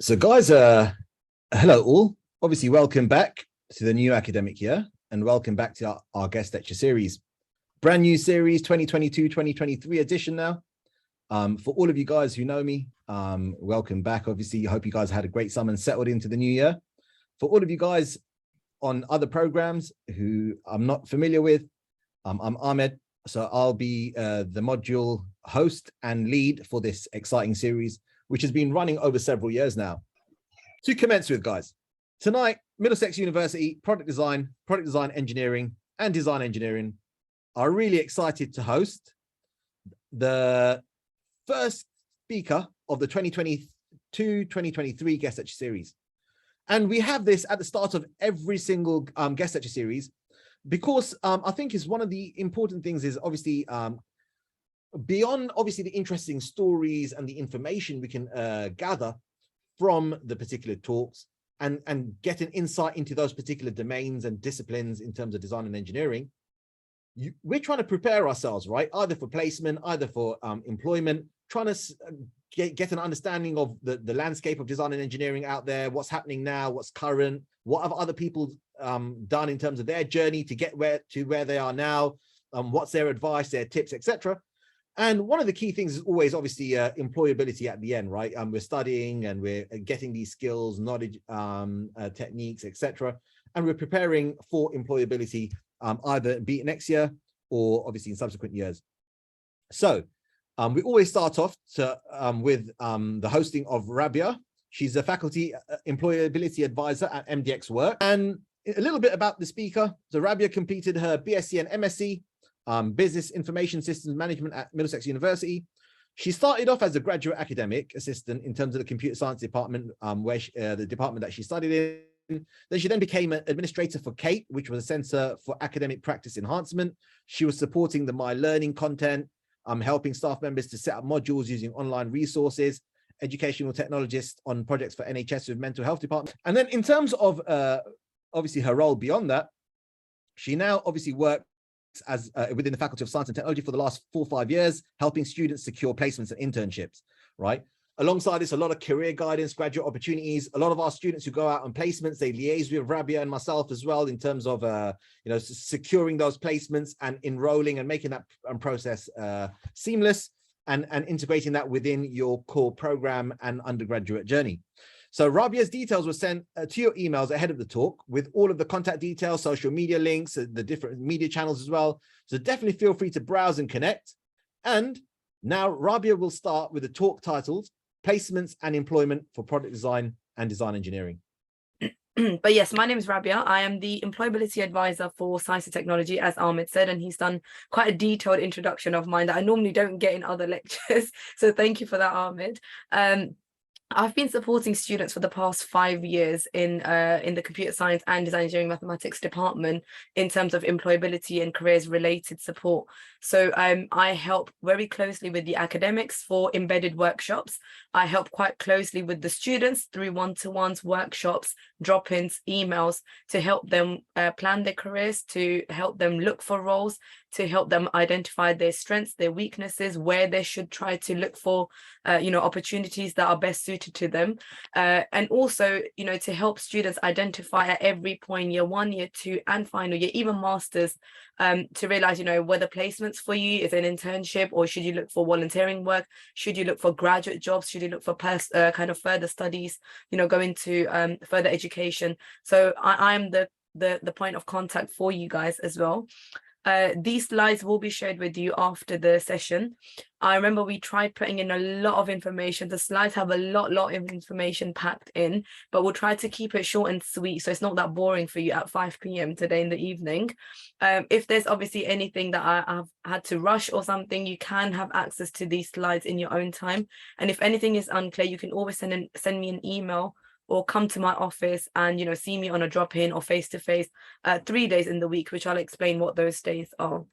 So guys, hello all. Obviously, welcome back to the new academic year and welcome back to our guest lecture series. Brand new series, 2022-2023 edition now. For all of you guys who know me, welcome back. Obviously, I hope you guys had a great summer and settled into the new year. For all of you guys on other programs who I'm not familiar with, I'm Ahmed. So I'll be the module host and lead for this exciting series, which has been running over several years now. To commence with, guys, tonight, Middlesex University, product design engineering, and design engineering are really excited to host the first speaker of the 2022-2023 guest lecture series. And we have this at the start of every single guest lecture series because I think is one of the important things is obviously beyond obviously the interesting stories and the information we can gather from the particular talks and get an insight into those particular domains and disciplines in terms of design and engineering, we're trying to prepare ourselves, right? Either for placement, either for employment, trying to get an understanding of the landscape of design and engineering out there, what's happening now, what's current, what have other people done in terms of their journey to get where they are now, what's their advice, their tips, etc. And one of the key things is always obviously employability at the end, right? We're studying and we're getting these skills, knowledge, techniques, etc. And we're preparing for employability, either be it next year or obviously in subsequent years. So we always start off with the hosting of Rabia. She's a faculty employability advisor at MDXworks. And a little bit about the speaker. So Rabia completed her BSc and MSc Business Information Systems Management at Middlesex University. She started off as a graduate academic assistant in terms of the computer science department, the department that she studied in. Then she became an administrator for CAPE, which was a Centre for Academic Practice Enhancement. She was supporting the My Learning content, helping staff members to set up modules using online resources, educational technologist on projects for NHS with mental health department. And then in terms of obviously her role beyond that, she now obviously works as within the Faculty of Science and Technology for the last 4 or 5 years, helping students secure placements and internships, right? Alongside this, a lot of career guidance, graduate opportunities. A lot of our students who go out on placements, they liaise with Rabia and myself as well in terms of, securing those placements and enrolling and making that process seamless and integrating that within your core program and undergraduate journey. So Rabia's details were sent to your emails ahead of the talk with all of the contact details, social media links, the different media channels as well. So definitely feel free to browse and connect. And now Rabia will start with the talk titled Placements and Employment for Product Design and Design Engineering. But yes, my name is Rabia. I am the Employability Advisor for Science and Technology, as Ahmed said, and he's done quite a detailed introduction of mine that I normally don't get in other lectures. So thank you for that, Ahmed. I've been supporting students for the past 5 years in the computer science and design engineering mathematics department in terms of employability and careers related support. So I help very closely with the academics for embedded workshops. I help quite closely with the students through one-to-ones, workshops, drop-ins, emails to help them plan their careers, to help them look for roles, to help them identify their strengths, their weaknesses, where they should try to look for, opportunities that are best suited to them. And also, to help students identify at every point, year 1, year 2, and final year, even masters, to realize, whether placements for you is an internship, or should you look for volunteering work? Should you look for graduate jobs? Should you look for kind of further studies, go into further education? So I'm the point of contact for you guys as well. These slides will be shared with you after the session. I remember we tried putting in a lot of information. The slides have a lot of information packed in, but we'll try to keep it short and sweet so it's not that boring for you at 5 p.m. today in the evening. If there's obviously anything that I've had to rush or something, you can have access to these slides in your own time. And if anything is unclear, you can always send me an email or come to my office and, see me on a drop-in or face-to-face 3 days in the week, which I'll explain what those days are.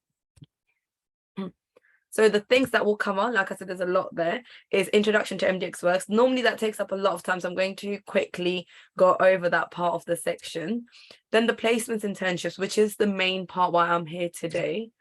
So the things that we'll cover, like I said, there's a lot there, is introduction to MDXworks. Normally that takes up a lot of time, so I'm going to quickly go over that part of the section. Then the placements internships, which is the main part why I'm here today.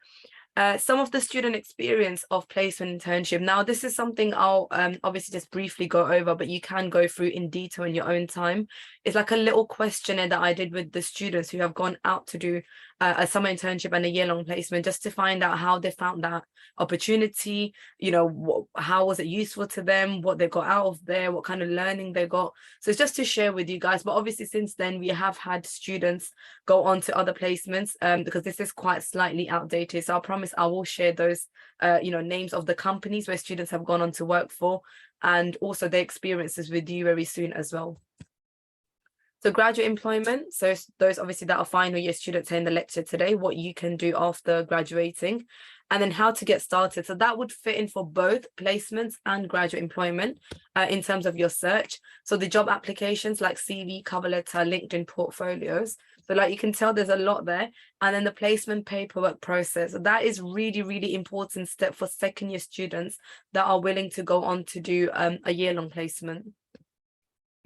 Some of the student experience of placement internship. Now, this is something I'll obviously just briefly go over, but you can go through in detail in your own time. It's like a little questionnaire that I did with the students who have gone out to do a summer internship and a year-long placement, just to find out how they found that opportunity, you know, how was it useful to them, what they got out of there, what kind of learning they got. So it's just to share with you guys. But obviously since then we have had students go on to other placements, because this is quite slightly outdated. So I promise I will share those you know, names of the companies where students have gone on to work for, and also their experiences with you very soon as well. So graduate employment, so those obviously that are final year students in the lecture today, what you can do after graduating, and then how to get started. So that would fit in for both placements and graduate employment in terms of your search. So the job applications like CV, cover letter, LinkedIn portfolios. So like you can tell there's a lot there. And then the placement paperwork process. So that is really, really important step for second year students that are willing to go on to do a year-long placement.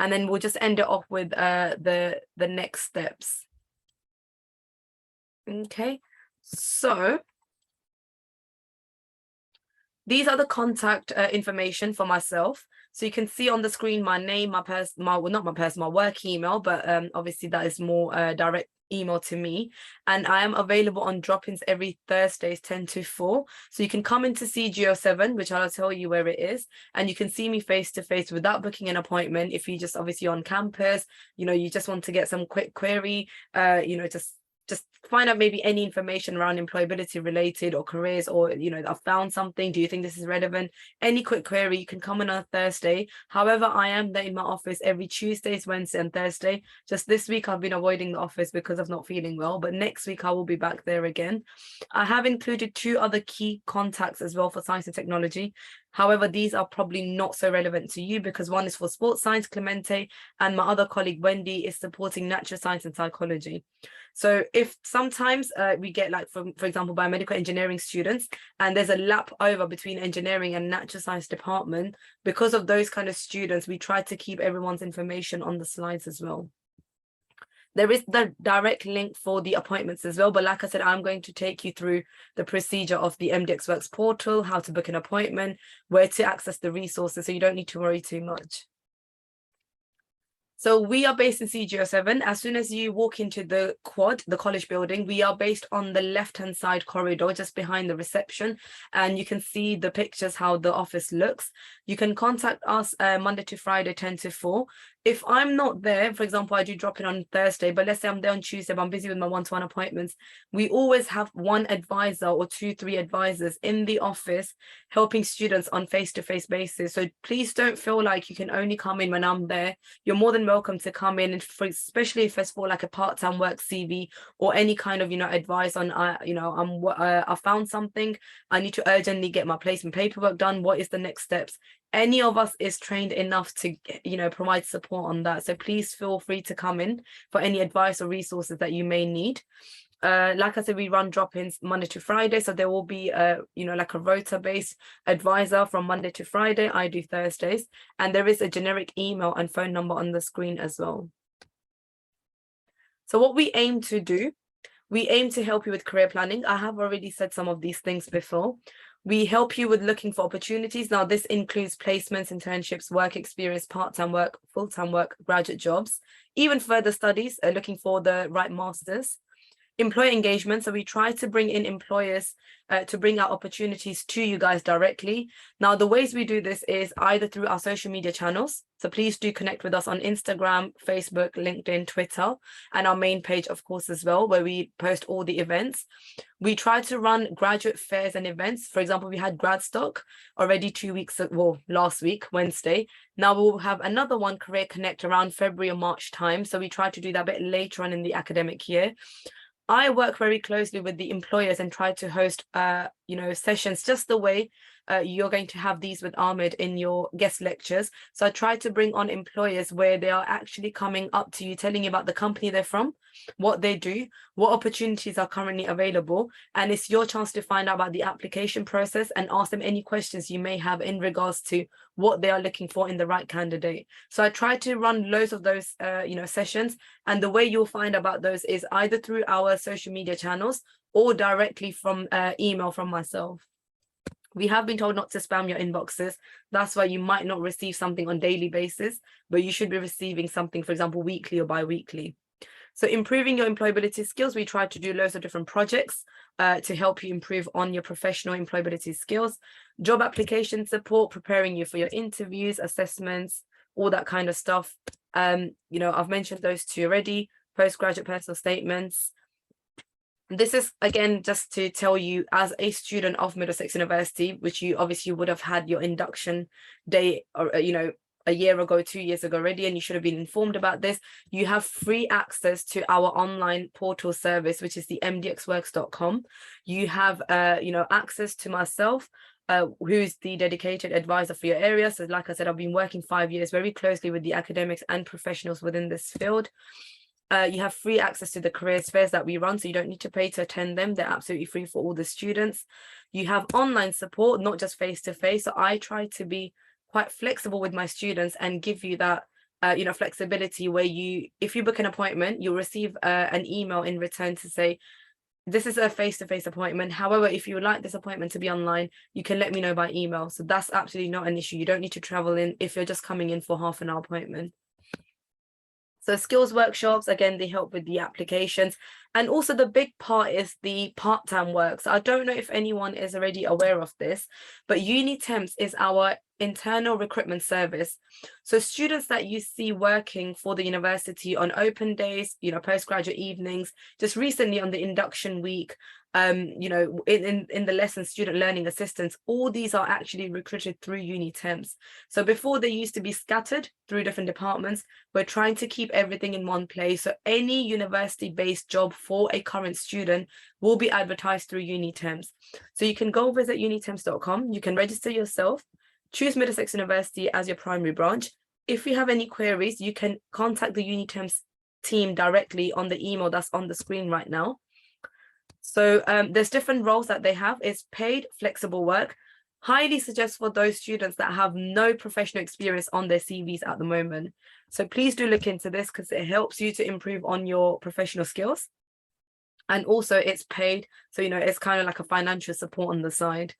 And then we'll just end it off with the next steps. Okay, so these are the contact information for myself. So you can see on the screen my name, my work email, but obviously that is more direct email to me, and I am available on drop-ins every Thursdays 10 to 4. So you can come into CGO7, which I'll tell you where it is, and you can see me face to face without booking an appointment. If you just obviously on campus, you know, you just want to get some quick query, you know, just find out maybe any information around employability related or careers, or, you know, I've found something, do you think this is relevant? Any quick query, you can come in on a Thursday. However, I am there in my office every Tuesdays, Wednesday and Thursday. Just this week I've been avoiding the office because of not feeling well, but next week I will be back there again. I have included 2 other key contacts as well for science and technology. However, these are probably not so relevant to you because one is for sports science, Clemente, and my other colleague, Wendy, is supporting natural science and psychology. So if sometimes we get, like, for example, biomedical engineering students, and there's a lap over between engineering and natural science department, because of those kind of students, we try to keep everyone's information on the slides as well. There is the direct link for the appointments as well. But like I said, I'm going to take you through the procedure of the MDXworks portal, how to book an appointment, where to access the resources, so you don't need to worry too much. So we are based in CGO7. As soon as you walk into the quad, the college building, we are based on the left-hand side corridor, just behind the reception. And you can see the pictures, how the office looks. You can contact us Monday to Friday, 10 to 4. If I'm not there, for example, I do drop in on Thursday, but let's say I'm there on Tuesday, but I'm busy with my one-to-one appointments, we always have one advisor or 2-3 advisors in the office helping students on face-to-face basis. So please don't feel like you can only come in when I'm there. You're more than welcome to come in, and especially if it's for like a part-time work CV or any kind of, you know, advice on, you know, I found something, I need to urgently get my placement paperwork done. What is the next steps? Any of us is trained enough to, you know, provide support on that. So please feel free to come in for any advice or resources that you may need. Like I said, we run drop-ins Monday to Friday. So there will be you know, like a rota-based advisor from Monday to Friday. I do Thursdays. And there is a generic email and phone number on the screen as well. So what we aim to do, we aim to help you with career planning. I have already said some of these things before. We help you with looking for opportunities. Now, this includes placements, internships, work experience, part-time work, full-time work, graduate jobs, even further studies, looking for the right masters. Employer engagement. So we try to bring in employers to bring out opportunities to you guys directly. Now, the ways we do this is either through our social media channels. So please do connect with us on Instagram, Facebook, LinkedIn, Twitter, and our main page, of course, as well, where we post all the events. We try to run graduate fairs and events. For example, we had Gradstock already 2 weeks ago, well, last week, Wednesday. Now we'll have another one, Career Connect, around February or March time. So we try to do that a bit later on in the academic year. I work very closely with the employers and try to host, you know, sessions just the way you're going to have these with Ahmed in your guest lectures. So I try to bring on employers where they are actually coming up to you, telling you about the company they're from, what they do, what opportunities are currently available. And it's your chance to find out about the application process and ask them any questions you may have in regards to what they are looking for in the right candidate. So I try to run loads of those, you know, sessions. And the way you'll find about those is either through our social media channels or directly from email from myself. We have been told not to spam your inboxes. That's why you might not receive something on a daily basis, but you should be receiving something, for example, weekly or bi-weekly. So improving your employability skills, we try to do loads of different projects to help you improve on your professional employability skills, job application support, preparing you for your interviews, assessments, all that kind of stuff. You know, I've mentioned those two already, postgraduate personal statements. This is, again, just to tell you, as a student of Middlesex University, which you obviously would have had your induction day, or you know, a year ago, 2 years ago already, and you should have been informed about this. You have free access to our online portal service, which is the MDXworks.com. You have, you know, access to myself, who's the dedicated advisor for your area. So like I said, I've been working 5 years very closely with the academics and professionals within this field. You have free access to the careers fairs that we run, so you don't need to pay to attend them. They're absolutely free for all the students. You have online support, not just face-to-face. So I try to be quite flexible with my students and give you that you know, flexibility where you, if you book an appointment, you'll receive an email in return to say, this is a face-to-face appointment. However, if you would like this appointment to be online, you can let me know by email. So that's absolutely not an issue. You don't need to travel in if you're just coming in for half an hour appointment. So skills workshops, again, they help with the applications. And also the big part is the part-time work. So I don't know if anyone is already aware of this, but UniTemps is our internal recruitment service. So students that you see working for the university on open days, you know, postgraduate evenings, just recently on the induction week, you know, in the lesson student learning assistance, all these are actually recruited through UniTemps. So before they used to be scattered through different departments, we're trying to keep everything in one place. So any university-based job for a current student will be advertised through UniTemps. So you can go visit unitemps.com, you can register yourself, choose Middlesex University as your primary branch. If you have any queries, you can contact the UniTemps team directly on the email that's on the screen right now. So there's different roles that they have. It's paid flexible work. Highly suggest for those students that have no professional experience on their CVs at the moment. So please do look into this because it helps you to improve on your professional skills. And also it's paid. So, you know, it's kind of like a financial support on the side.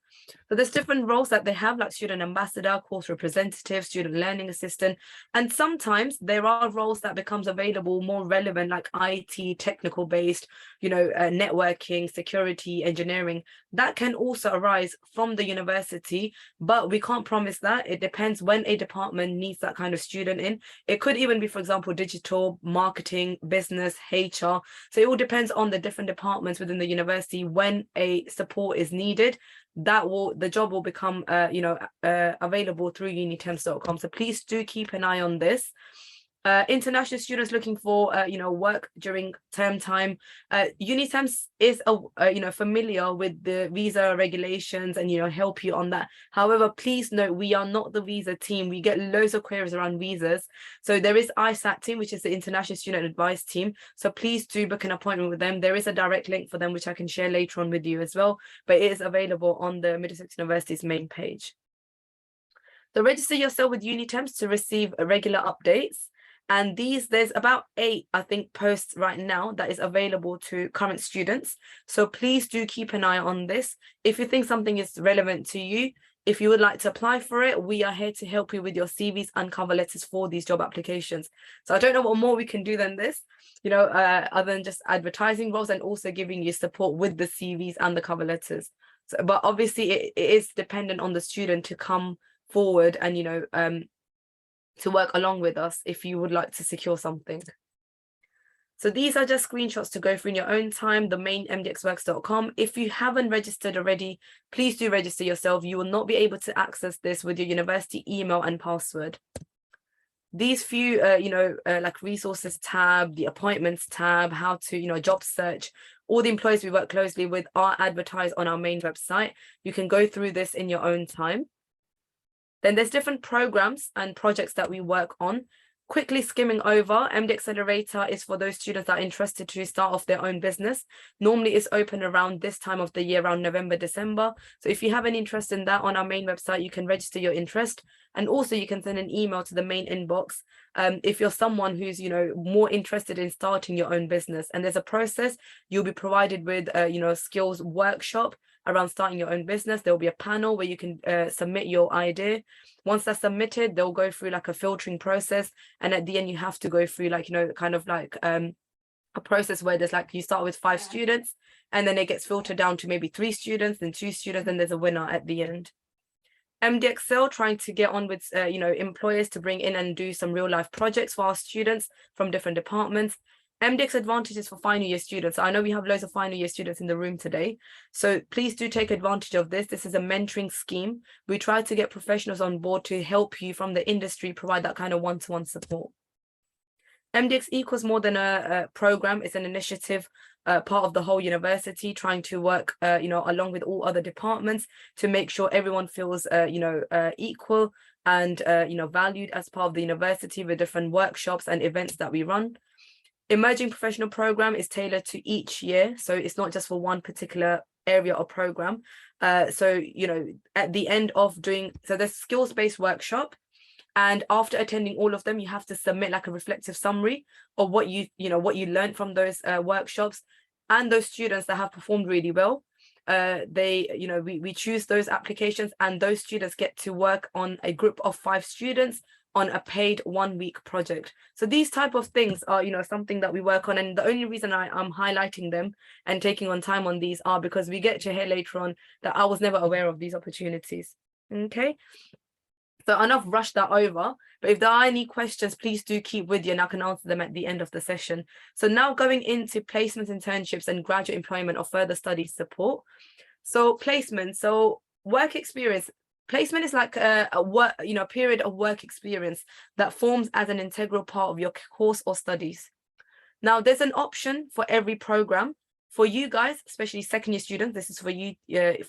So there's different roles that they have, like student ambassador, course representative, student learning assistant. And sometimes there are roles that becomes available more relevant, like IT, technical based, you know, networking, security, engineering. That can also arise from the university, but we can't promise that. It depends when a department needs that kind of student in. It could even be, for example, digital, marketing, business, HR. So it all depends on the different departments within the university when a support is needed. The job will become you know, available through unitemps.com. So please do keep an eye on this. International students looking for you know, work during term time, UniTemps is you know, familiar with the visa regulations and, you know, help you on that. However, please note, we are not the visa team. We get loads of queries around visas. So there is ISAT team, which is the International Student Advice team. So please do book an appointment with them. There is a direct link for them, which I can share later on with you as well, but it is available on the Middlesex University's main page. So register yourself with UniTemps to receive regular updates. And there's about 8, I think, posts right now that is available to current students. So please do keep an eye on this. If you think something is relevant to you, if you would like to apply for it, we are here to help you with your CVs and cover letters for these job applications. So I don't know what more we can do than this, you know, other than just advertising roles and also giving you support with the CVs and the cover letters. So, but obviously it is dependent on the student to come forward and, you know, to work along with us if you would like to secure something. So these are just screenshots to go through in your own time, the main mdxworks.com. If you haven't registered already, please do register yourself. You will not be able to access this with your university email and password. These few, you know, like resources tab, the appointments tab, how to, you know, job search, all the employees we work closely with are advertised on our main website. You can go through this in your own time. Then there's different programs and projects that we work on. Quickly skimming over, MD Accelerator is for those students that are interested to start off their own business. Normally it's open around this time of the year, around November, December. So if you have any interest in that, on our main website, you can register your interest. And also you can send an email to the main inbox if you're someone who's, more interested in starting your own business. And there's a process. You'll be provided with, skills workshop around starting your own business. There will be a panel where you can submit your idea. Once that's submitted, they'll go through like a filtering process, and at the end you have to go through like a process where there's like, you start with 5 students, and then it gets filtered down to maybe 3 students, then 2 students, and there's a winner at the end. MDXL trying to get on with employers to bring in and do some real life projects for our students from different departments. MDX advantages for final year students. I know we have loads of final year students in the room today, so please do take advantage of this. This is a mentoring scheme. We try to get professionals on board to help you from the industry, provide that kind of one-to-one support. MDX equals more than a program. It's an initiative, part of the whole university, trying to work along with all other departments to make sure everyone feels equal and valued as part of the university, with different workshops and events that we run. Emerging professional program is tailored to each year, so it's not just for one particular area or program. At the end of doing, so there's skills-based workshop, and after attending all of them, you have to submit like a reflective summary of what you learned from those workshops. And those students that have performed really well, we choose those applications, and those students get to work on a group of 5 students on a paid 1-week project. So these type of things are, something that we work on. And the only reason I'm highlighting them and taking on time on these are because we get to hear later on that I was never aware of these opportunities. Okay. So enough rush that over, but if there are any questions, please do keep with you and I can answer them at the end of the session. So now going into placements, internships, and graduate employment or further study support. So placement, so work experience. Placement is like a period of work experience that forms as an integral part of your course or studies. Now, there's an option for every program. For you guys, especially second year students, this is for you,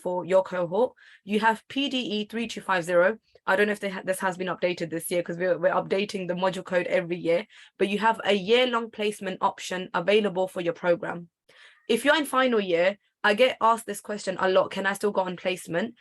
for your cohort, you have PDE 3250. I don't know if this has been updated this year, because we're updating the module code every year, but you have a year-long placement option available for your program. If you're in final year, I get asked this question a lot, can I still go on placement?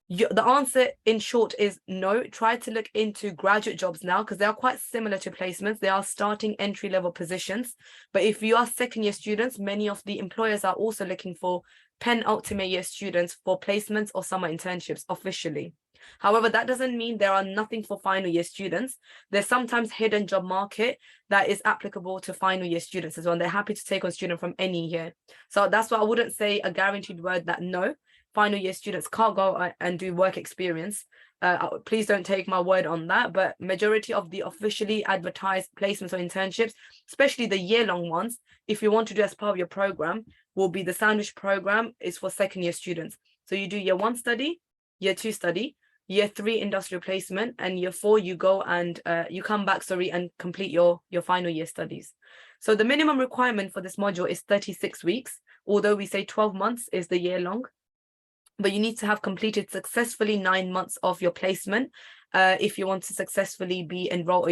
The answer in short is no. Try to look into graduate jobs now, because they are quite similar to placements. They are starting entry-level positions. But if you are second-year students, many of the employers are also looking for penultimate year students for placements or summer internships officially. However, that doesn't mean there are nothing for final year students. There's sometimes hidden job market that is applicable to final year students as well. And they're happy to take on students from any year. So that's why I wouldn't say a guaranteed word that no, final year students can't go and do work experience. Please don't take my word on that, but majority of the officially advertised placements or internships, especially the year-long ones, if you want to do as part of your program, will be the sandwich program is for second year students. So you do year 1 study, year 2 study, year 3 industrial placement, and year 4 you go and you come back, and complete your final year studies. So the minimum requirement for this module is 36 weeks, although we say 12 months is the year long. But you need to have completed successfully 9 months of your placement if you want to successfully be enrolled,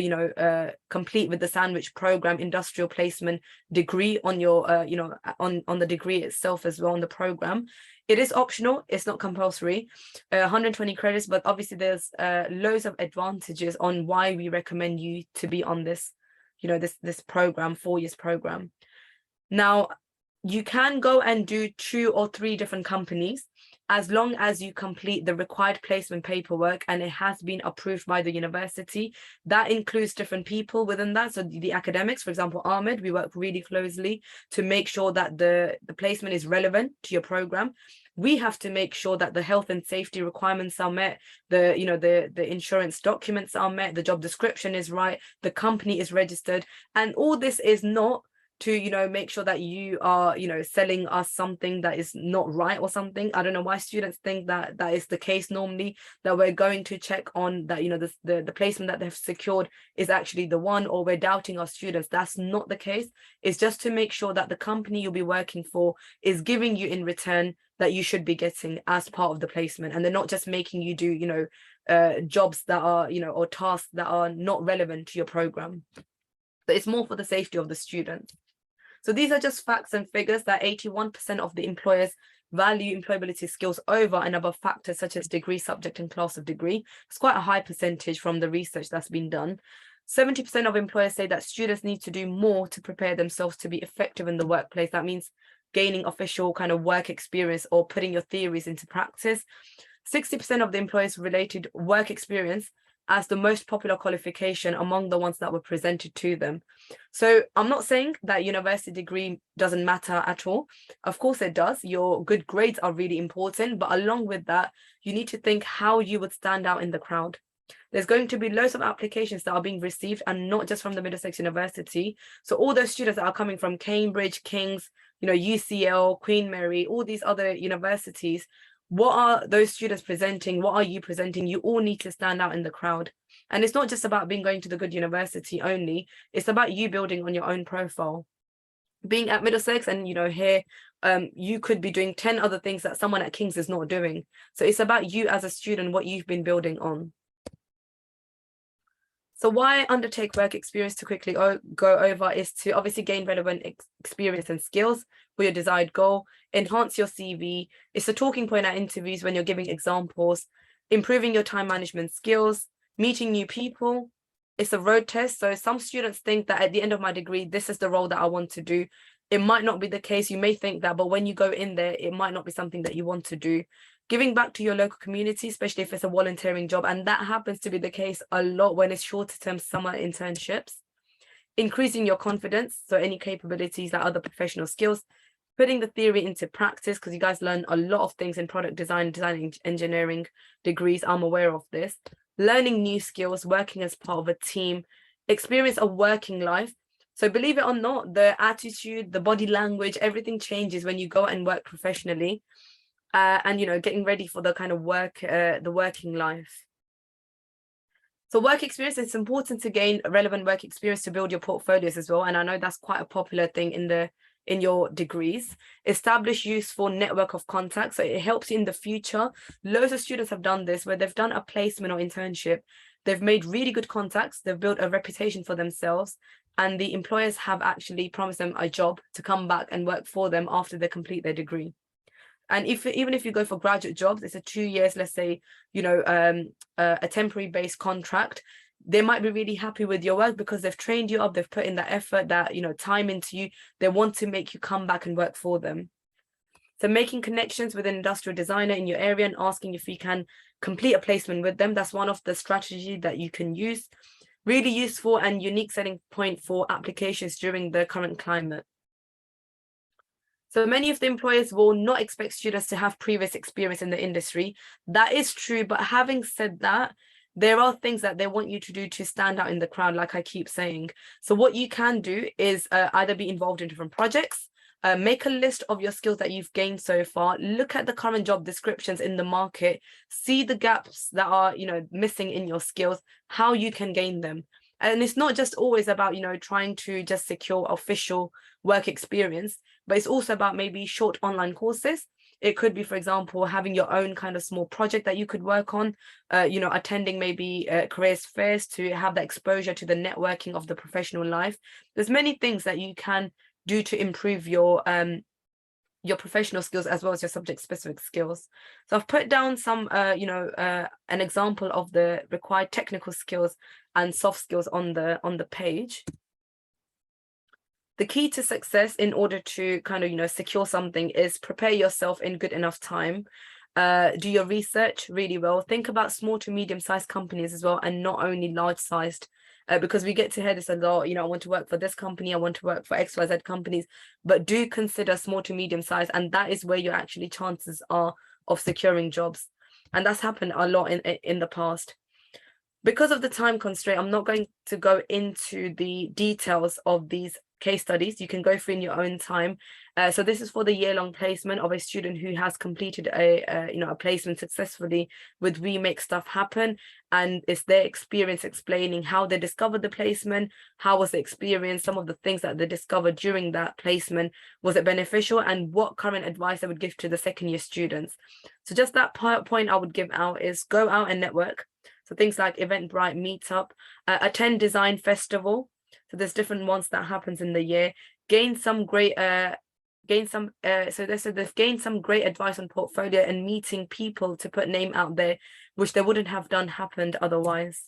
complete with the sandwich program industrial placement degree on your, on the degree itself as well on the program. It is optional, it's not compulsory, 120 credits, but obviously there's loads of advantages on why we recommend you to be on this, this program, 4 years program. Now, you can go and do 2 or 3 different companies, as long as you complete the required placement paperwork and it has been approved by the university. That includes different people within that. So the academics, for example, Ahmed, we work really closely to make sure that the placement is relevant to your program. We have to make sure that the health and safety requirements are met, the insurance documents are met, the job description is right, the company is registered, and all this is not to make sure that you are selling us something that is not right or something. I don't know why students think that that is the case normally, that we're going to check on that the placement that they've secured is actually the one, or we're doubting our students. That's not the case. It's just to make sure that the company you'll be working for is giving you in return that you should be getting as part of the placement, and they're not just making you do jobs that are, or tasks that are not relevant to your program. But it's more for the safety of the student. So these are just facts and figures that 81% of the employers value employability skills over and above factors such as degree, subject, and class of degree. It's quite a high percentage from the research that's been done. 70% of employers say that students need to do more to prepare themselves to be effective in the workplace. That means gaining official kind of work experience or putting your theories into practice. 60% of the employers related work experience as the most popular qualification among the ones that were presented to them. So I'm not saying that university degree doesn't matter at all. Of course it does. Your good grades are really important, but along with that, you need to think how you would stand out in the crowd. There's going to be loads of applications that are being received, and not just from the Middlesex University. So all those students that are coming from Cambridge, King's, UCL, Queen Mary, all these other universities, what are those students presenting? What are you presenting? You all need to stand out in the crowd. And it's not just about going to the good university only. It's about you building on your own profile. Being at Middlesex and, here, you could be doing 10 other things that someone at King's is not doing. So it's about you as a student, what you've been building on. So why undertake work experience to quickly go over is to obviously gain relevant experience and skills for your desired goal, enhance your CV. It's a talking point at interviews when you're giving examples, improving your time management skills, meeting new people. It's a road test. So some students think that at the end of my degree, this is the role that I want to do. It might not be the case. You may think that, but when you go in there, it might not be something that you want to do. Giving back to your local community, especially if it's a volunteering job, and that happens to be the case a lot when it's shorter term summer internships. Increasing your confidence, so any capabilities like other professional skills, putting the theory into practice, because you guys learn a lot of things in product design engineering degrees. I'm aware of this. Learning new skills, working as part of a team, experience of working life. So believe it or not, the attitude, the body language, everything changes when you go and work professionally. And getting ready for the kind of work, the working life. So work experience, it's important to gain relevant work experience to build your portfolios as well. And I know that's quite a popular thing in your degrees. Establish useful network of contacts, so it helps you in the future. Loads of students have done this, where they've done a placement or internship. They've made really good contacts. They've built a reputation for themselves. And the employers have actually promised them a job to come back and work for them after they complete their degree. And even if you go for graduate jobs, it's a 2 years, let's say, a temporary based contract. They might be really happy with your work because they've trained you up, they've put in that effort, that, time into you. They want to make you come back and work for them. So making connections with an industrial designer in your area and asking if you can complete a placement with them. That's one of the strategies that you can use. Really useful and unique selling point for applications during the current climate. So many of the employers will not expect students to have previous experience in the industry. That is true, but having said that, there are things that they want you to do to stand out in the crowd, like I keep saying. So what you can do is either be involved in different projects, make a list of your skills that you've gained so far, look at the current job descriptions in the market, see the gaps that are, missing in your skills, how you can gain them. And it's not just always about, trying to just secure official work experience, but it's also about maybe short online courses. It could be, for example, having your own kind of small project that you could work on, attending maybe careers fairs to have that exposure to the networking of the professional life. There's many things that you can do to improve your professional skills as well as your subject specific skills. So I've put down some, an example of the required technical skills and soft skills on the page. The key to success in order to kind of, secure something is prepare yourself in good enough time. Do your research really well. Think about small to medium-sized companies as well, and not only large-sized, because we get to hear this a lot. I want to work for this company, I want to work for XYZ companies, but do consider small to medium-sized, and that is where your actually chances are of securing jobs. And that's happened a lot in the past. Because of the time constraint, I'm not going to go into the details of these case studies. You can go through in your own time. So this is for the year-long placement of a student who has completed a placement successfully with We Make Stuff Happen, and it's their experience explaining how they discovered the placement, how was the experience, some of the things that they discovered during that placement, was it beneficial, and what current advice I would give to the second-year students. So just that point I would give out is go out and network. So things like Eventbrite, Meetup, attend design festival. So there's different ones that happens in the year. Gain some great so they said they've gained some great advice on portfolio and meeting people to put name out there, which they wouldn't have happened otherwise.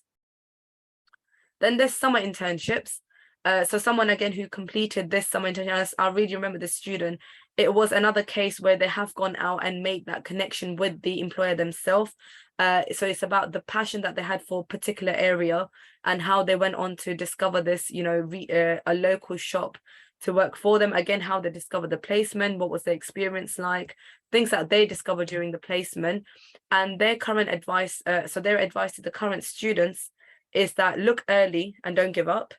Then there's summer internships. So someone again who completed this summer internship, I really remember this student. It was another case where they have gone out and made that connection with the employer themselves. So it's about the passion that they had for a particular area and how they went on to discover this, a local shop to work for them. Again, how they discovered the placement, what was their experience like, things that they discovered during the placement, and their current advice. So their advice to the current students is that look early and don't give up.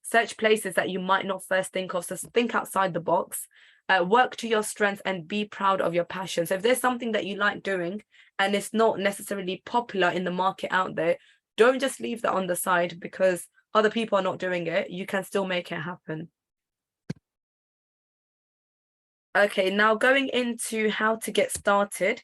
Search places that you might not first think of. So think outside the box. Work to your strengths and be proud of your passion. So if there's something that you like doing and it's not necessarily popular in the market out there, don't just leave that on the side because other people are not doing it. You can still make it happen. Okay, now going into how to get started.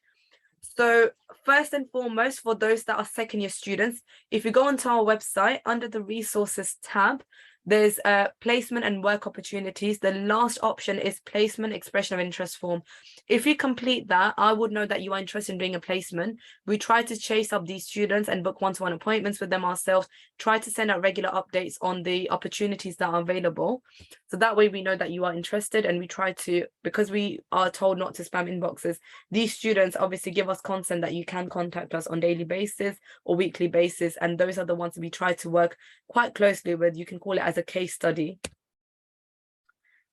So first and foremost, for those that are second year students, if you go onto our website under the resources tab, there's placement and work opportunities. The last option is placement expression of interest form. If you complete that, I would know that you are interested in doing a placement. We try to chase up these students and book one-to-one appointments with them ourselves, try to send out regular updates on the opportunities that are available. So that way we know that you are interested, and we try to, because we are told not to spam inboxes, these students obviously give us consent that you can contact us on daily basis or weekly basis. And those are the ones that we try to work quite closely with. You can call it as a case study.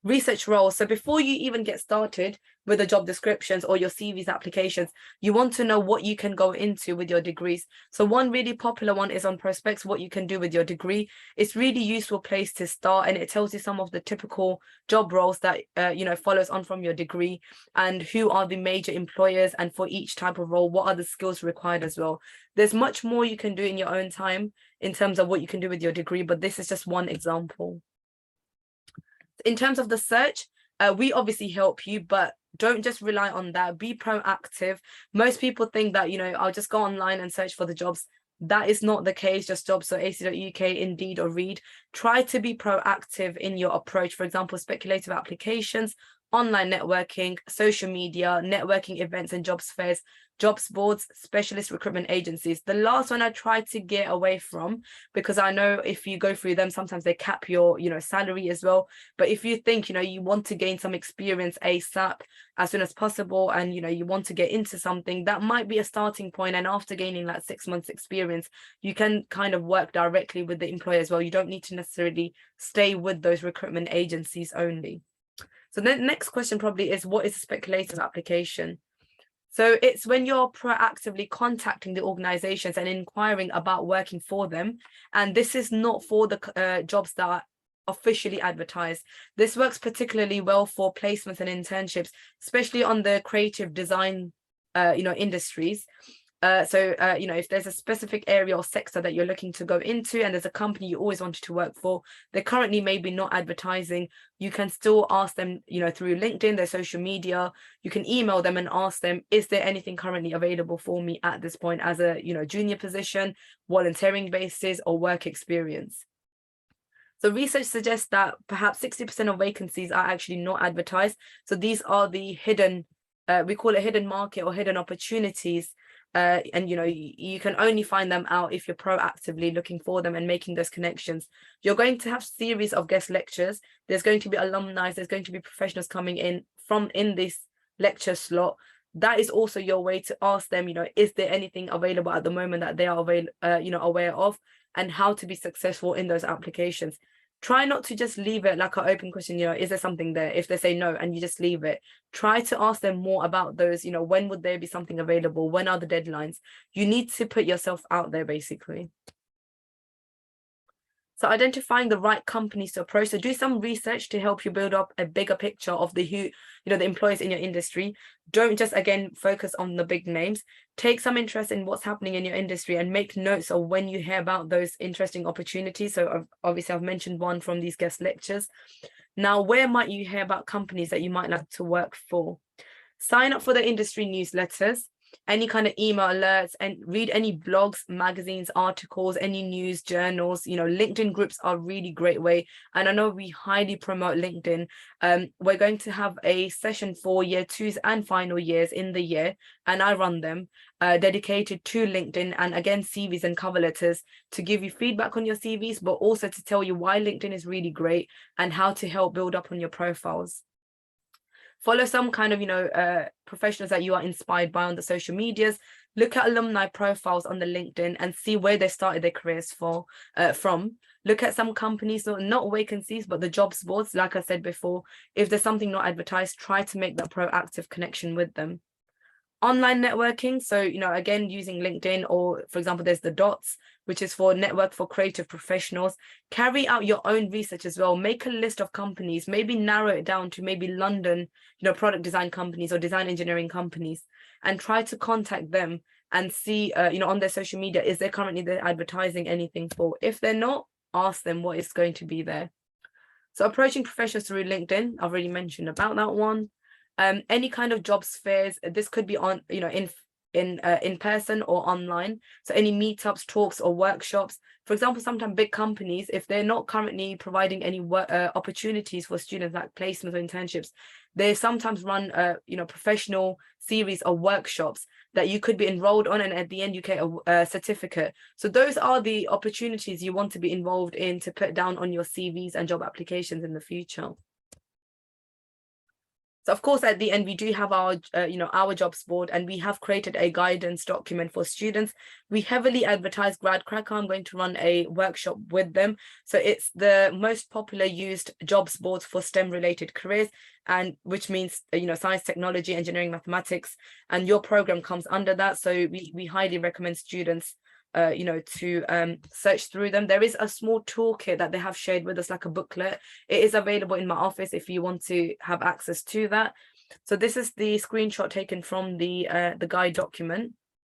Research roles. So before you even get started with the job descriptions or your CV's applications, you want to know what you can go into with your degrees. So one really popular one is on prospects, what you can do with your degree. It's really useful place to start, and it tells you some of the typical job roles that follows on from your degree, and who are the major employers, and for each type of role, what are the skills required as well. There's much more you can do in your own time in terms of what you can do with your degree, but this is just one example. In terms of the search, we obviously help you, but don't just rely on that. Be proactive. Most people think that, I'll just go online and search for the jobs. That is not the case. Just jobs, so AC.uk, Indeed, or Reed. Try to be proactive in your approach. For example, speculative applications, online networking, social media, networking events and jobs fairs, jobs boards, specialist recruitment agencies. The last one I try to get away from, because I know if you go through them, sometimes they cap your, salary as well. But if you think, you want to gain some experience ASAP as soon as possible, and, you want to get into something, that might be a starting point. And after gaining that 6 months experience, you can kind of work directly with the employer as well. You don't need to necessarily stay with those recruitment agencies only. So the next question probably is, what is a speculative application? So it's when you're proactively contacting the organizations and inquiring about working for them. And this is not for the jobs that are officially advertised. This works particularly well for placements and internships, especially on the creative design, industries. If there's a specific area or sector that you're looking to go into, and there's a company you always wanted to work for, they're currently maybe not advertising, you can still ask them, through LinkedIn, their social media. You can email them and ask them, is there anything currently available for me at this point as a, junior position, volunteering basis, or work experience? So research suggests that perhaps 60% of vacancies are actually not advertised. So these are the hidden, we call it hidden market or hidden opportunities. And you can only find them out if you're proactively looking for them and making those connections. You're going to have series of guest lectures. There's going to be alumni, there's going to be professionals coming in this lecture slot. That is also your way to ask them, is there anything available at the moment that they are aware of, and how to be successful in those applications. Try not to just leave it like an open question, is there something there? If they say no and you just leave it, try to ask them more about those, when would there be something available? When are the deadlines? You need to put yourself out there, basically. So identifying the right companies to approach. So do some research to help you build up a bigger picture of the employers in your industry. Don't just, again, focus on the big names. Take some interest in what's happening in your industry and make notes of when you hear about those interesting opportunities. So obviously I've mentioned one from these guest lectures. Now, where might you hear about companies that you might like to work for? Sign up for the industry newsletters. any kind of email alerts, and read any blogs, magazines, articles, any news, journals. LinkedIn groups are a really great way. And I know we highly promote LinkedIn. We're going to have a session for year 2s and final years in the year, and I run them, dedicated to LinkedIn, and again, CVs and cover letters, to give you feedback on your CVs, but also to tell you why LinkedIn is really great and how to help build up on your profiles. Follow some kind of, professionals that you are inspired by on the social medias. Look at alumni profiles on the LinkedIn and see where they started their careers from. Look at some companies, not vacancies, but the jobs boards. Like I said before, if there's something not advertised, try to make that proactive connection with them. Online networking, so again, using LinkedIn, or for example, there's the dots, which is for network for creative professionals. Carry out your own research as well. Make a list of companies, maybe narrow it down to maybe London, product design companies or design engineering companies, and try to contact them and see, on their social media, is there currently they're advertising anything for? If they're not, ask them what is going to be there. So approaching professionals through LinkedIn, I've already mentioned about that one. Any kind of jobs fairs, this could be on, in person or online. So any meetups, talks, or workshops. For example, sometimes big companies, if they're not currently providing any work opportunities for students, like placements or internships, they sometimes run professional series of workshops that you could be enrolled on, and at the end you get a certificate. So those are the opportunities you want to be involved in to put down on your CVs and job applications in the future. So of course, at the end, we do have our, our jobs board, and we have created a guidance document for students. We heavily advertise GradCracker. I'm going to run a workshop with them. So it's the most popular used jobs board for STEM related careers, and which means, science, technology, engineering, mathematics, and your program comes under that. So we highly recommend students to search through them. There is a small toolkit that they have shared with us, like a booklet. It is available in my office if you want to have access to that. So this is the screenshot taken from the guide document.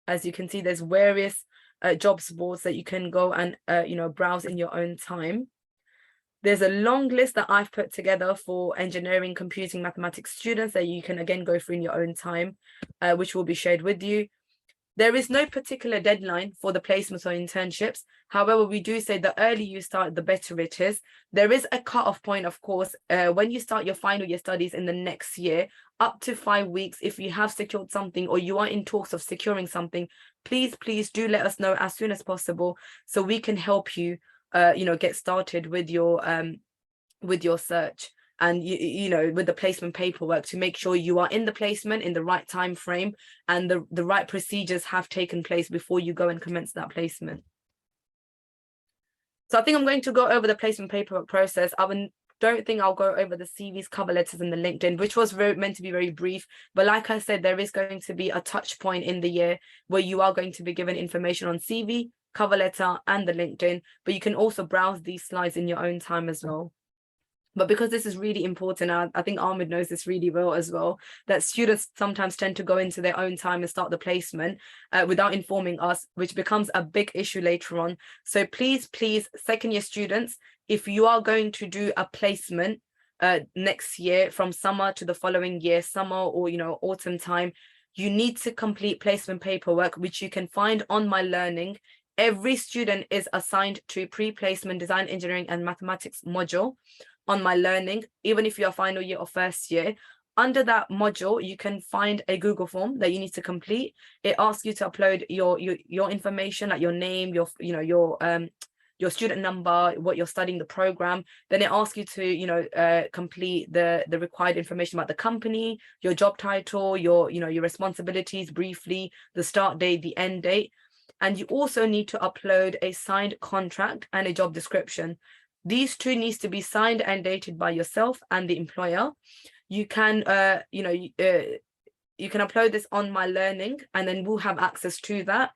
As you can see, there's various jobs boards that you can go and browse in your own time. There's a long list that I've put together for engineering, computing, mathematics students that you can again go through in your own time, which will be shared with you. There is no particular deadline for the placements or internships. However, we do say the earlier you start, the better it is. There is a cut-off point, of course, when you start your final year studies in the next year, up to 5 weeks. If you have secured something or you are in talks of securing something, please do let us know as soon as possible so we can help you, get started with your search. And with the placement paperwork, to make sure you are in the placement in the right time frame, and the right procedures have taken place before you go and commence that placement. So I think I'm going to go over the placement paperwork process. I don't think I'll go over the CVs, cover letters, and the LinkedIn, which was meant to be very brief. But like I said, there is going to be a touch point in the year where you are going to be given information on CV, cover letter, and the LinkedIn. But you can also browse these slides in your own time as well. But because this is really important, I think Ahmed knows this really well as well, that students sometimes tend to go into their own time and start the placement without informing us, which becomes a big issue later on. So please, second year students, if you are going to do a placement next year from summer to the following year, summer or, autumn time, you need to complete placement paperwork, which you can find on My Learning. Every student is assigned to pre-placement design, engineering, and mathematics module on My Learning, even if you're final year or first year. Under that module, you can find a Google form that you need to complete. It asks you to upload your information, like your name, your student number, what you're studying, the program. Then it asks you to complete the required information about the company, your job title, your responsibilities briefly, the start date, the end date. And you also need to upload a signed contract and a job description. These two needs to be signed and dated by yourself and the employer. You can, you can upload this on My Learning, and then we'll have access to that.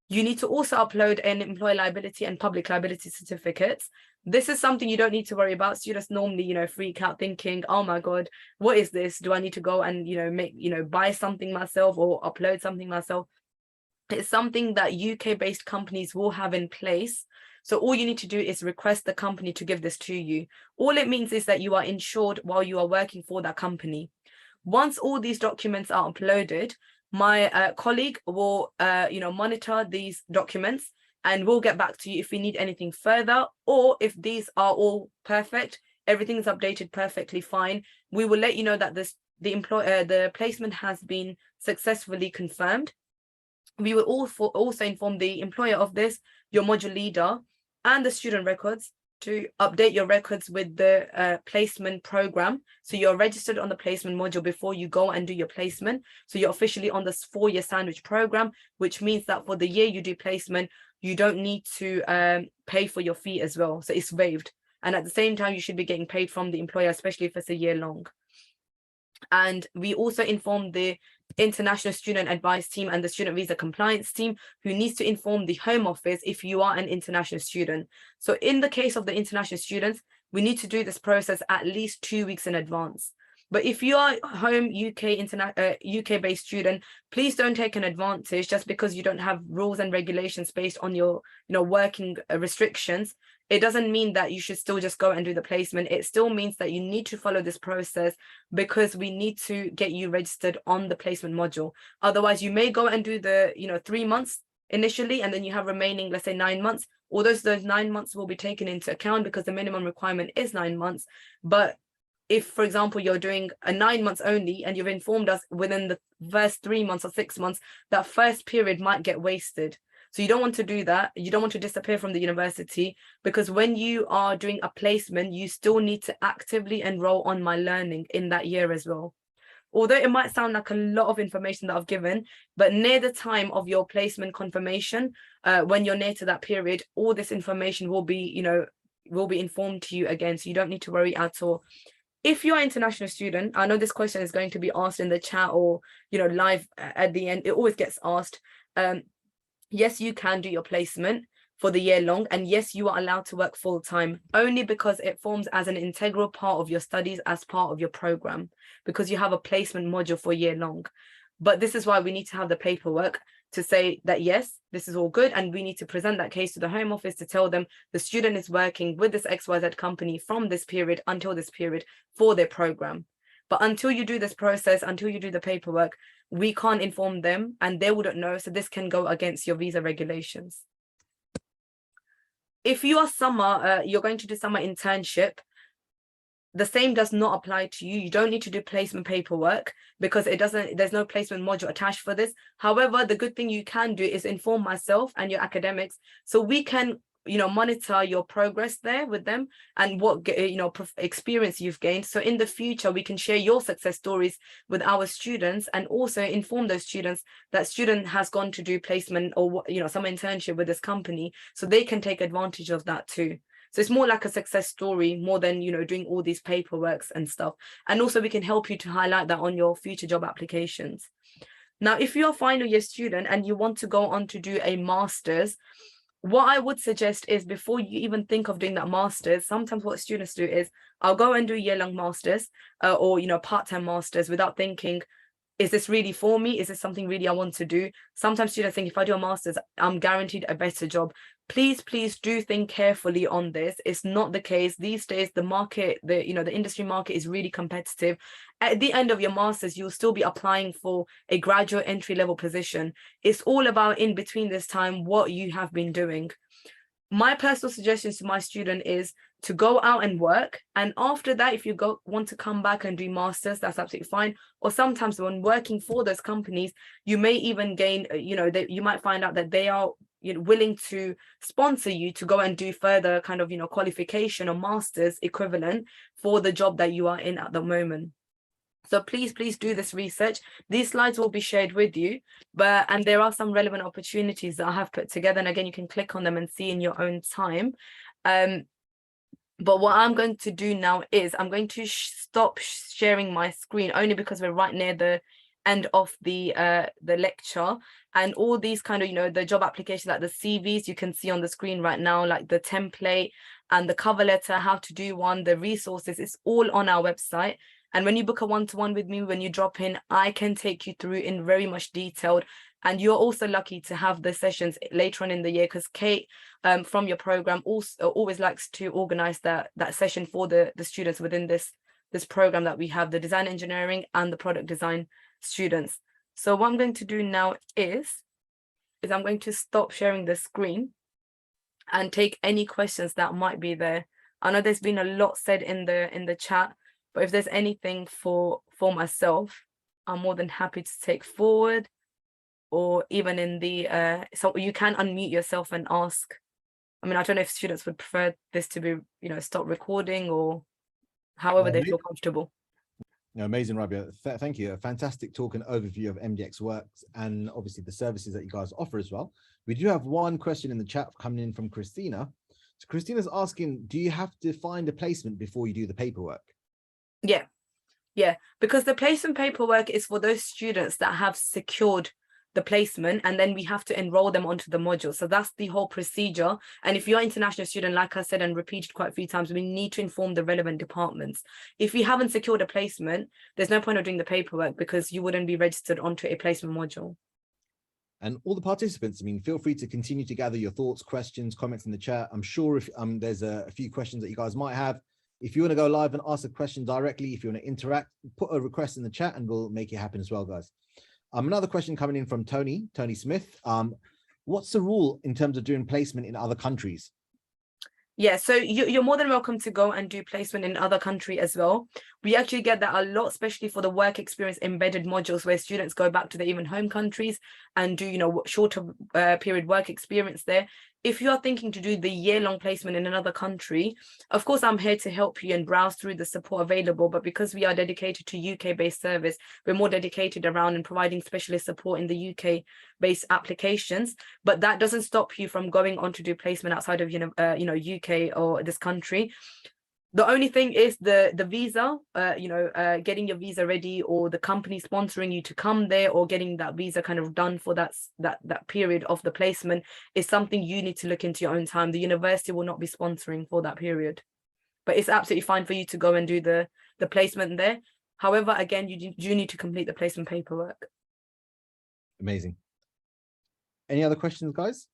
You need to also upload an employee liability and public liability certificates. This is something you don't need to worry about. Students normally, freak out thinking, oh my God, what is this? Do I need to go and, buy something myself or upload something myself? It's something that UK-based companies will have in place. So all you need to do is request the company to give this to you. All it means is that you are insured while you are working for that company. Once all these documents are uploaded, My colleague will, monitor these documents, and we'll get back to you if we need anything further, or if these are all perfect, everything's updated perfectly fine. We will let you know that the placement has been successfully confirmed. We will also inform the employer of this, your module leader, and the student records to update your records with the placement program. So you're registered on the placement module before you go and do your placement. So you're officially on this 4-year sandwich program, which means that for the year you do placement, you don't need to pay for your fee as well. So it's waived. And at the same time, you should be getting paid from the employer, especially if it's a year long. And we also inform the international student advice team and the student visa compliance team, who needs to inform the Home Office if you are an international student. So in the case of the international students, we need to do this process at least 2 weeks in advance. But if you are home UK-based student, please don't take an advantage just because you don't have rules and regulations based on your working restrictions. It doesn't mean that you should still just go and do the placement. It still means that you need to follow this process, because we need to get you registered on the placement module. Otherwise, you may go and do the 3 months initially, and then you have remaining, let's say 9 months. Although those 9 months will be taken into account because the minimum requirement is 9 months. But if, for example, you're doing a 9 months only and you've informed us within the first 3 months or 6 months, that first period might get wasted. So you don't want to do that. You don't want to disappear from the university, because when you are doing a placement, you still need to actively enroll on My Learning in that year as well. Although it might sound like a lot of information that I've given, but near the time of your placement confirmation, when you're near to that period, all this information will be informed to you again. So you don't need to worry at all. If you're an international student, I know this question is going to be asked in the chat or live at the end. It always gets asked. Yes, you can do your placement for the year long, and yes, you are allowed to work full time, only because it forms as an integral part of your studies as part of your program, because you have a placement module for year long. But this is why we need to have the paperwork to say that yes, this is all good, and we need to present that case to the Home Office to tell them the student is working with this XYZ company from this period until this period for their program. But until you do this process, until you do the paperwork, we can't inform them, and they wouldn't know. So this can go against your visa regulations. If you are you're going to do summer internship, the same does not apply to you. You don't need to do placement paperwork because there's no placement module attached for this. However, the good thing you can do is inform myself and your academics, so we can monitor your progress there with them and what experience you've gained. So in the future, we can share your success stories with our students, and also inform those students that student has gone to do placement or some internship with this company, so they can take advantage of that too. So it's more like a success story more than doing all these paperworks and stuff. And also we can help you to highlight that on your future job applications. Now, if you're a final year student and you want to go on to do a master's, what I would suggest is, before you even think of doing that master's, sometimes what students do is, I'll go and do year-long master's or part-time master's without thinking, is this really for me? Is this something really I want to do? Sometimes students think, if I do a master's, I'm guaranteed a better job. Please do think carefully on this. It's not the case. These days, the market, the industry market is really competitive. At the end of your master's, you'll still be applying for a graduate entry-level position. It's all about, in between this time, what you have been doing. My personal suggestions to my student is to go out and work, and after that, if you want to come back and do masters, that's absolutely fine. Or sometimes when working for those companies, you may even gain you might find out that they are willing to sponsor you to go and do further kind of qualification or masters equivalent for the job that you are in at the moment. So please do this research. These slides will be shared with you, and there are some relevant opportunities that I have put together, and again, you can click on them and see in your own time. But what I'm going to do now is I'm going to stop sharing my screen, only because we're right near the end of the lecture, and all these kind of the job applications, like the CVs you can see on the screen right now, like the template and the cover letter, how to do one, the resources, it's all on our website. And when you book a one-to-one with me, when you drop in, I can take you through in very much detailed. And you're also lucky to have the sessions later on in the year, because Kate from your program also always likes to organize that session for the students within this program that we have, the design engineering and the product design students. So what I'm going to do now is I'm going to stop sharing the screen and take any questions that might be there. I know there's been a lot said in the chat, but if there's anything for myself, I'm more than happy to take forward, or even in the so you can unmute yourself and ask. I mean, I don't know if students would prefer this to be, stop recording, or however they feel comfortable. Amazing, Rabia. Thank you. A fantastic talk and overview of MDXworks and obviously the services that you guys offer as well. We do have one question in the chat coming in from Christina. So Christina's asking, do you have to find a placement before you do the paperwork? Yeah, because the placement paperwork is for those students that have secured the placement, and then we have to enroll them onto the module. So that's the whole procedure. And if you're an international student, like I said and repeated quite a few times, we need to inform the relevant departments. If you haven't secured a placement, there's no point of doing the paperwork because you wouldn't be registered onto a placement module. And all the participants, I mean, feel free to continue to gather your thoughts, questions, comments in the chat. I'm sure if there's a few questions that you guys might have. If you want to go live and ask a question directly, if you want to interact, put a request in the chat and we'll make it happen as well, guys. Another question coming in from Tony Smith. What's the rule in terms of doing placement in other countries? Yeah, so you're more than welcome to go and do placement in other country as well. We actually get that a lot, especially for the work experience embedded modules where students go back to their even home countries and do, shorter period work experience there. If you are thinking to do the year-long placement in another country, of course, I'm here to help you and browse through the support available. But because we are dedicated to UK-based service, we're more dedicated around and providing specialist support in the UK-based applications. But that doesn't stop you from going on to do placement outside of UK or this country. The only thing is the visa, getting your visa ready, or the company sponsoring you to come there, or getting that visa kind of done for that period of the placement is something you need to look into your own time. The university will not be sponsoring for that period, but it's absolutely fine for you to go and do the placement there. However, again, you do need to complete the placement paperwork. Amazing. Any other questions, guys?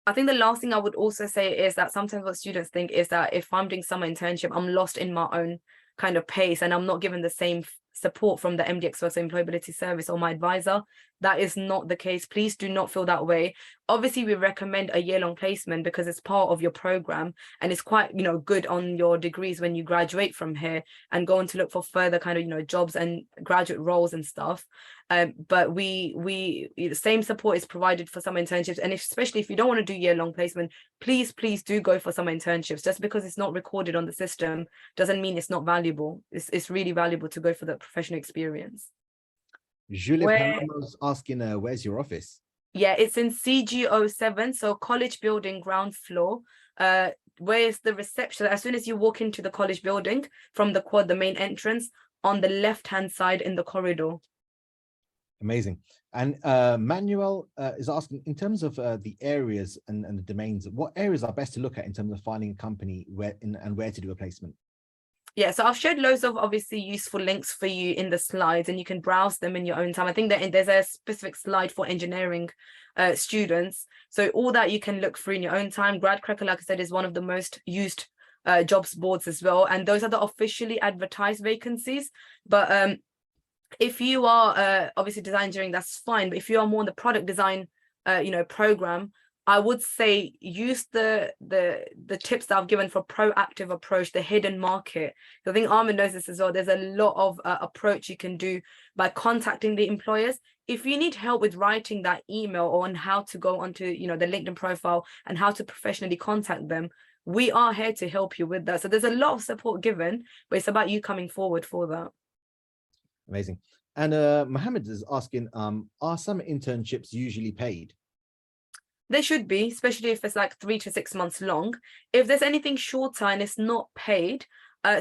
I think the last thing I would also say is that sometimes what students think is that if I'm doing summer internship, I'm lost in my own kind of pace and I'm not given the same support from the MDXworks Employability Service or my advisor. That is not the case. Please do not feel that way. Obviously, we recommend a year-long placement because it's part of your program and it's quite, good on your degrees when you graduate from here and go on to look for further kind of, jobs and graduate roles and stuff. But the same support is provided for some internships, and especially if you don't want to do year-long placement, please do go for some internships. Just because it's not recorded on the system doesn't mean it's not valuable. It's really valuable to go for the professional experience. Julie was asking, where's your office? Yeah, it's in CG07, so College Building ground floor. Where is the reception? As soon as you walk into the college building from the quad, the main entrance, on the left-hand side in the corridor. Amazing. And Manuel is asking, in terms of the areas and the domains, what areas are best to look at in terms of finding a company where to do a placement? Yeah, so I've shared loads of obviously useful links for you in the slides, and you can browse them in your own time. I think that there's a specific slide for engineering students. So all that you can look through in your own time. GradCracker, like I said, is one of the most used jobs boards as well. And those are the officially advertised vacancies. But if you are obviously design engineering, that's fine. But if you are more in the product design, program, I would say use the tips that I've given for proactive approach, the hidden market. I think Ahmed knows this as well. There's a lot of approach you can do by contacting the employers. If you need help with writing that email or on how to go onto, the LinkedIn profile and how to professionally contact them, we are here to help you with that. So there's a lot of support given, but it's about you coming forward for that. Amazing. And Mohammed is asking, are some internships usually paid? They should be, especially if it's like 3 to 6 months long. If there's anything shorter and it's not paid,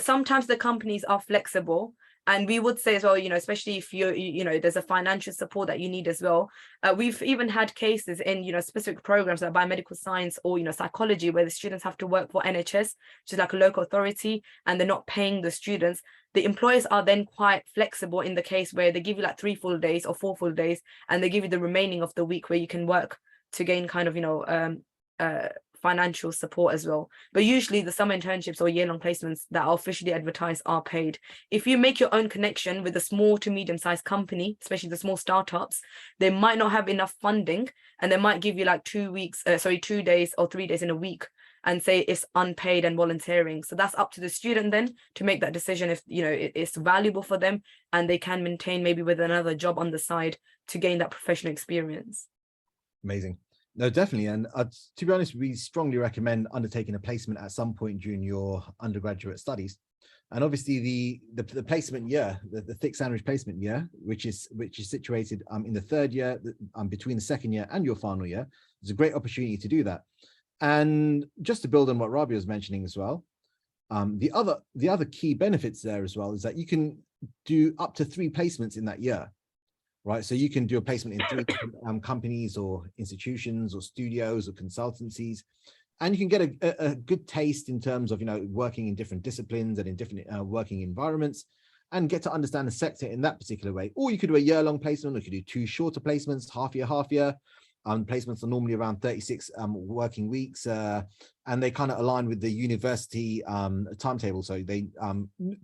sometimes the companies are flexible. And we would say as well, especially if there's a financial support that you need as well. We've even had cases in, specific programs like biomedical science or, psychology, where the students have to work for NHS, which is like a local authority, and they're not paying the students. The employers are then quite flexible in the case where they give you like 3 full days or 4 full days, and they give you the remaining of the week where you can work to gain kind of, financial support as well. But usually the summer internships or year-long placements that are officially advertised are paid. If you make your own connection with a small to medium-sized company, especially the small startups, they might not have enough funding, and they might give you like 2 days or 3 days in a week and say it's unpaid and volunteering. So that's up to the student then to make that decision if, you know, it's valuable for them and they can maintain maybe with another job on the side to gain that professional experience. Amazing. No, definitely. And to be honest, we strongly recommend undertaking a placement at some point during your undergraduate studies. And obviously the placement year, the thick sandwich placement year, which is situated in the third year, between the second year and your final year, is a great opportunity to do that. And just to build on what Rabia was mentioning as well, the other key benefits there as well is that you can do up to 3 placements in that year, right? So you can do a placement in 3 companies or institutions or studios or consultancies, and you can get a good taste in terms of, you know, working in different disciplines and in different working environments, and get to understand the sector in that particular way. Or you could do a year-long placement, or you could do 2 shorter placements, half year. Placements are normally around 36 working weeks, and they kind of align with the university timetable. So they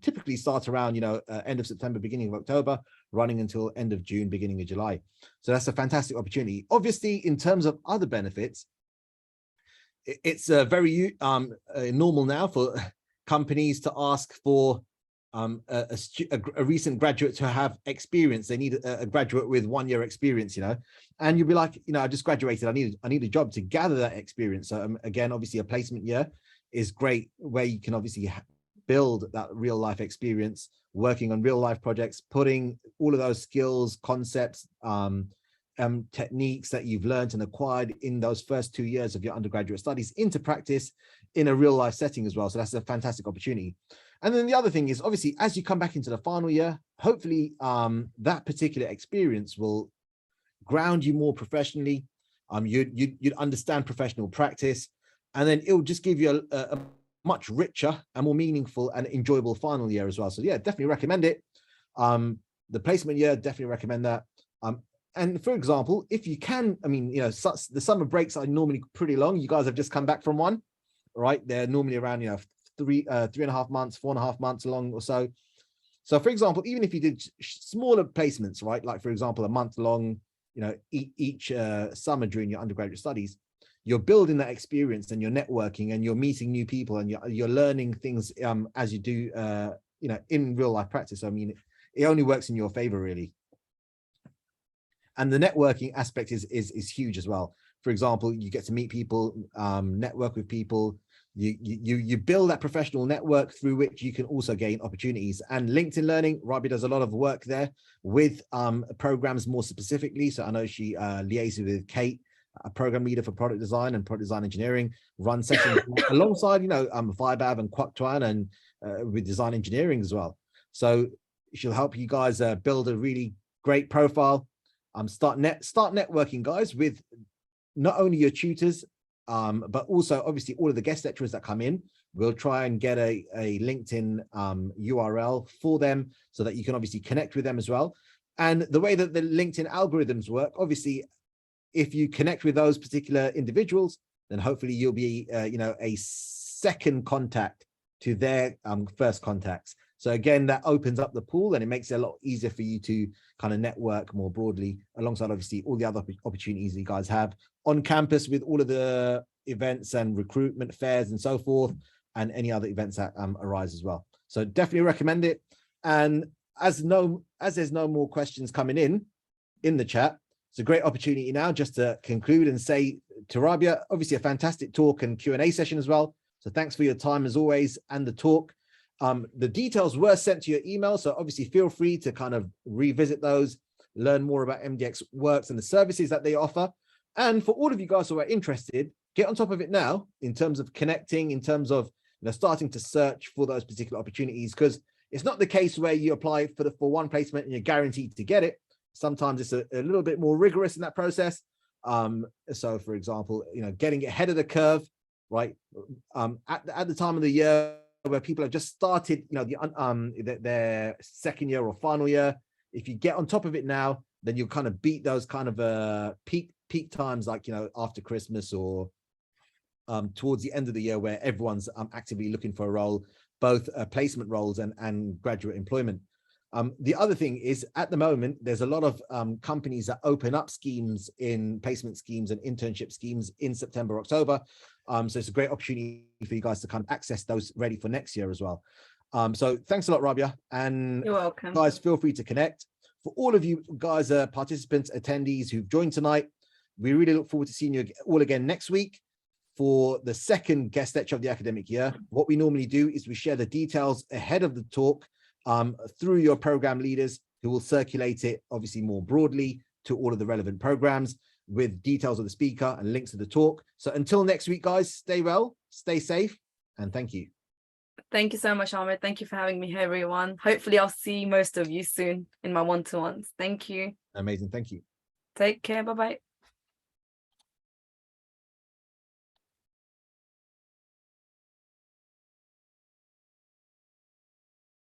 typically start around, you know, end of September, beginning of October, running until end of June, beginning of July. So that's a fantastic opportunity. Obviously, in terms of other benefits, it's very normal now for companies to ask for a recent graduate to have experience. They need a graduate with 1 year experience, you know, and you'll be like, you know, I just graduated, I need a job to gather that experience. So again, obviously a placement year is great, where you can obviously build that real life experience, working on real life projects, putting all of those skills, concepts, techniques that you've learned and acquired in those first 2 years of your undergraduate studies into practice in a real life setting as well. So that's a fantastic opportunity. And then the other thing is, obviously, as you come back into the final year, hopefully that particular experience will ground you more professionally. You'd understand professional practice, and then it will just give you a much richer and more meaningful and enjoyable final year as well. So yeah, definitely recommend it. The placement year, definitely recommend that. And for example, if you can, I mean, you know, the summer breaks are normally pretty long. You guys have just come back from one, right? They're normally around, you know, 3.5 months, 4.5 months long or so. So for example, even if you did smaller placements, right? Like for example, a month long, you know, each summer during your undergraduate studies, you're building that experience and you're networking and you're meeting new people and you're learning things as you do, you know, in real life practice. I mean, it only works in your favor, really. And the networking aspect is huge as well. For example, you get to meet people, network with people. You build that professional network through which you can also gain opportunities. And LinkedIn Learning, Rabia does a lot of work there with programs more specifically. So I know she liaises with Kate, a program leader for product design and product design engineering, run sessions alongside, you know, Vibav and Kwaktuan and with design engineering as well. So she'll help you guys build a really great profile. Start networking, guys, with not only your tutors, but also obviously all of the guest lecturers that come in. We'll try and get a LinkedIn URL for them so that you can obviously connect with them as well. And the way that the LinkedIn algorithms work, obviously, if you connect with those particular individuals, then hopefully you'll be, you know, a second contact to their first contacts. So again, that opens up the pool and it makes it a lot easier for you to kind of network more broadly alongside obviously all the other opportunities you guys have on campus with all of the events and recruitment fairs and so forth, and any other events that arise as well. So definitely recommend it. And as there's no more questions coming in the chat, it's a great opportunity now just to conclude and say to Rabia, obviously a fantastic talk and Q&A session as well. So thanks for your time as always and the talk. The details were sent to your email, so obviously feel free to kind of revisit those, learn more about MDXworks and the services that they offer. And for all of you guys who are interested, get on top of it now in terms of connecting, in terms of, you know, starting to search for those particular opportunities, because it's not the case where you apply for one placement and you're guaranteed to get it. Sometimes it's a little bit more rigorous in that process. So for example, you know, getting ahead of the curve, right? At the time of the year where people have just started, you know, their second year or final year, if you get on top of it now, then you'll kind of beat those kind of peak times, like, you know, after Christmas or towards the end of the year, where everyone's actively looking for a role, both placement roles and graduate employment. The other thing is, at the moment, there's a lot of companies that open up schemes, in placement schemes and internship schemes in September, October. So it's a great opportunity for you guys to kind of access those ready for next year as well. So thanks a lot, Rabia. And You're welcome. guys, feel free to connect. For all of you guys, participants, attendees who've joined tonight, we really look forward to seeing you all again next week for the second guest lecture of the academic year. What we normally do is we share the details ahead of the talk through your program leaders, who will circulate it obviously more broadly to all of the relevant programs with details of the speaker and links to the talk. So until next week, guys, stay well, stay safe, and thank you. Thank you so much, Ahmed. Thank you for having me here, everyone. Hopefully I'll see most of you soon in my one-to-ones. Thank you. Amazing. Thank you. Take care. Bye-bye.